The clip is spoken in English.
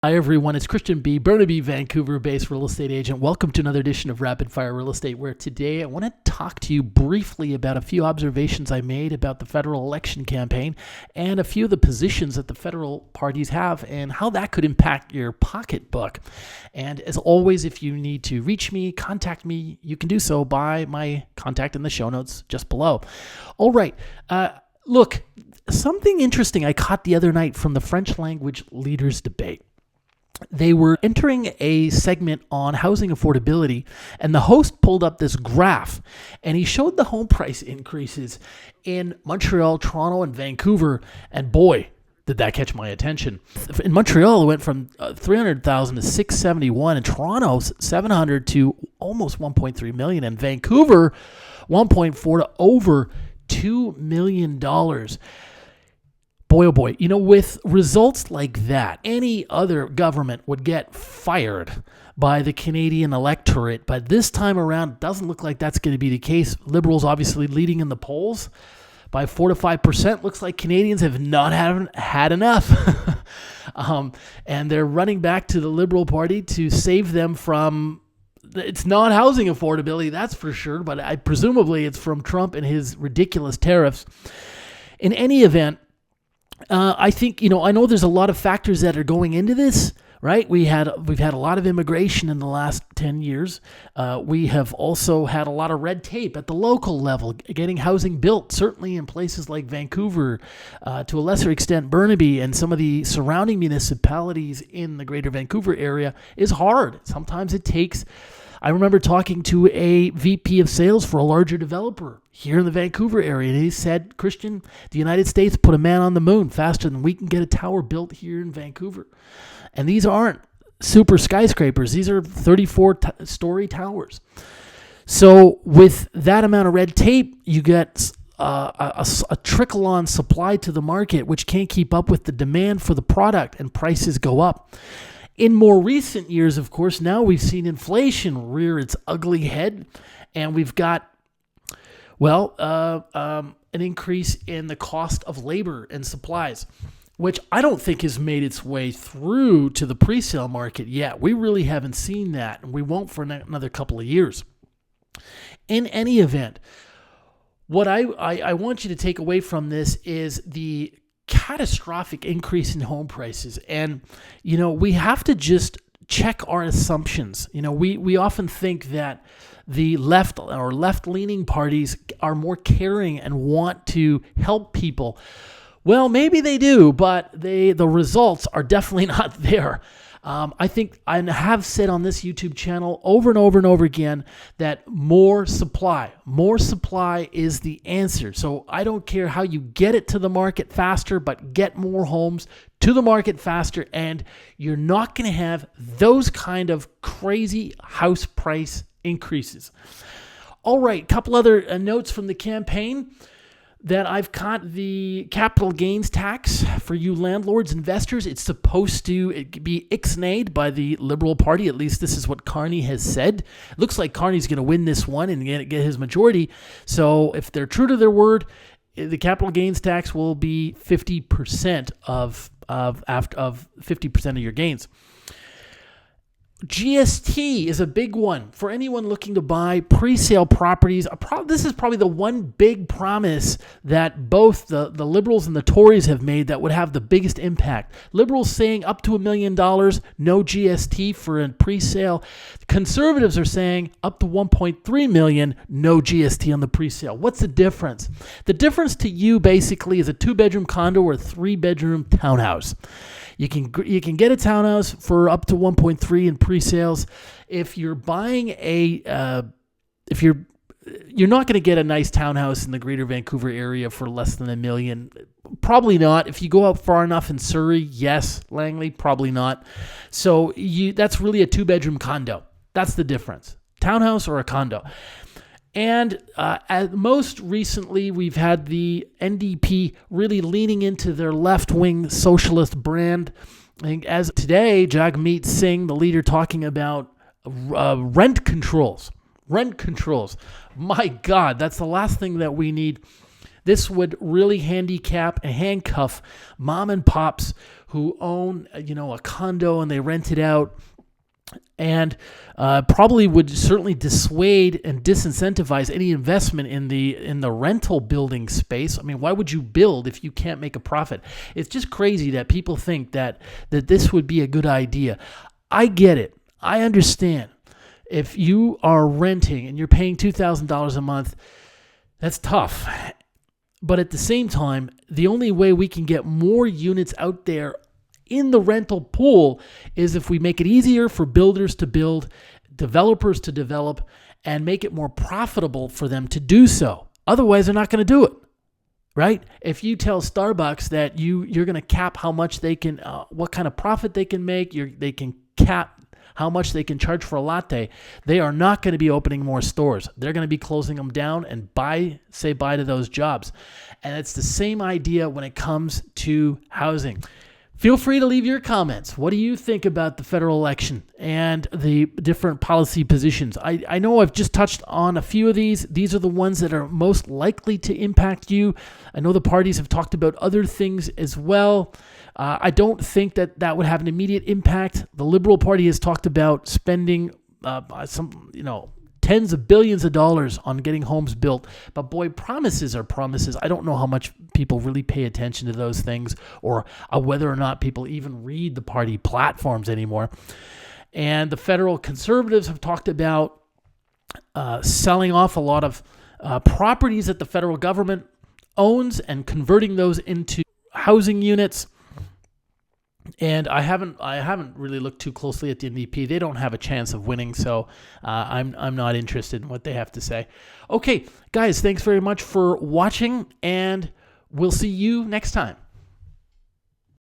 Hi everyone, it's Christian B., Burnaby, Vancouver-based real estate agent. Welcome to another edition of Rapid Fire Real Estate, where today I want to talk to you briefly about a few observations I made about the federal election campaign and a few of the positions that the federal parties have and how that could impact your pocketbook. And as always, if you need to reach me, contact me, you can do so by my contact in the show notes just below. All right, look, something interesting I caught the other night from the French language leaders debate. They were entering a segment on housing affordability, and the host pulled up this graph, and he showed the home price increases in Montreal, Toronto, and Vancouver, and boy, did that catch my attention. In Montreal, it went from 300,000 to 671, in Toronto, 700 to almost 1.3 million, and Vancouver, 1.4 to over $2 million. Boy, oh boy, with results like that, any other government would get fired by the Canadian electorate. But this time around, it doesn't look like that's going to be the case. Liberals obviously leading in the polls by 4 to 5%. Looks like Canadians have not had enough. And they're running back to the Liberal Party to save them from, it's not housing affordability, that's for sure, but presumably it's from Trump and his ridiculous tariffs. In any event, I think, I know there's a lot of factors that are going into this, right? We've had a lot of immigration in the last 10 years. We have also had a lot of red tape at the local level, getting housing built, certainly in places like Vancouver, to a lesser extent Burnaby, and some of the surrounding municipalities in the greater Vancouver area is hard. Sometimes it takes... I remember talking to a VP of sales for a larger developer here in the Vancouver area, and he said, Christian, the United States put a man on the moon faster than we can get a tower built here in Vancouver. And these aren't super skyscrapers. These are 34-story towers. So with that amount of red tape, you get a trickle-on supply to the market, which can't keep up with the demand for the product, and prices go up. In more recent years, of course, now we've seen inflation rear its ugly head, and we've got, an increase in the cost of labor and supplies, which I don't think has made its way through to the pre-sale market yet. We really haven't seen that, and we won't for another couple of years. In any event, what I want you to take away from this is the catastrophic increase in home prices. And, we have to just check our assumptions. We often think that the left or left-leaning parties are more caring and want to help people. Well, maybe they do, but the results are definitely not there. I think I have said on this YouTube channel over and over and over again that more supply is the answer. So I don't care how you get it to the market faster, but get more homes to the market faster, and you're not going to have those kind of crazy house price increases. All right, couple other notes from the campaign that I've caught. The capital gains tax for you landlords, investors, it's supposed to be ixnayed by the Liberal Party. At least this is what Carney has said. It looks like Carney's going to win this one and get his majority. So if they're true to their word, the capital gains tax will be 50% of 50% of your gains. GST is a big one for anyone looking to buy pre-sale properties. This is probably the one big promise that both the Liberals and the Tories have made that would have the biggest impact. Liberals saying up to $1 million, no GST for a pre-sale. Conservatives are saying up to $1.3 million, no GST on the pre-sale. What's the difference? The difference to you basically is a 2-bedroom condo or a 3-bedroom townhouse. You can get a townhouse for up to 1.3 in pre-sales. If you're buying you're not going to get a nice townhouse in the greater Vancouver area for less than $1 million. Probably not. If you go out far enough in Surrey, yes. Langley, probably not. So that's really a 2-bedroom condo. That's the difference. Townhouse or a condo. And most recently, we've had the NDP really leaning into their left-wing socialist brand. I think as today, Jagmeet Singh, the leader, talking about rent controls. Rent controls. My God, that's the last thing that we need. This would really handicap and handcuff mom and pops who own, a condo and they rent it out, and probably would certainly dissuade and disincentivize any investment in the rental building space. I mean, why would you build if you can't make a profit? It's just crazy that people think that this would be a good idea. I get it. I understand. If you are renting and you're paying $2,000 a month, that's tough. But at the same time, the only way we can get more units out there in the rental pool is if we make it easier for builders to build, developers to develop, and make it more profitable for them to do so. Otherwise, they're not going to do it, right? If you tell Starbucks that you're going to cap how much they can, what kind of profit they can make, they can cap how much they can charge for a latte, they are not going to be opening more stores. They're going to be closing them down and say bye to those jobs. And it's the same idea when it comes to housing. Feel free to leave your comments. What do you think about the federal election and the different policy positions? I know I've just touched on a few of these. These are the ones that are most likely to impact you. I know the parties have talked about other things as well. I don't think that would have an immediate impact. The Liberal Party has talked about spending tens of billions of dollars on getting homes built. But boy, promises are promises. I don't know how much people really pay attention to those things, or whether or not people even read the party platforms anymore. And the federal conservatives have talked about selling off a lot of properties that the federal government owns and converting those into housing units. And I haven't really looked too closely at the NDP. They don't have a chance of winning, so I'm not interested in what they have to say. Okay, guys, thanks very much for watching, and we'll see you next time.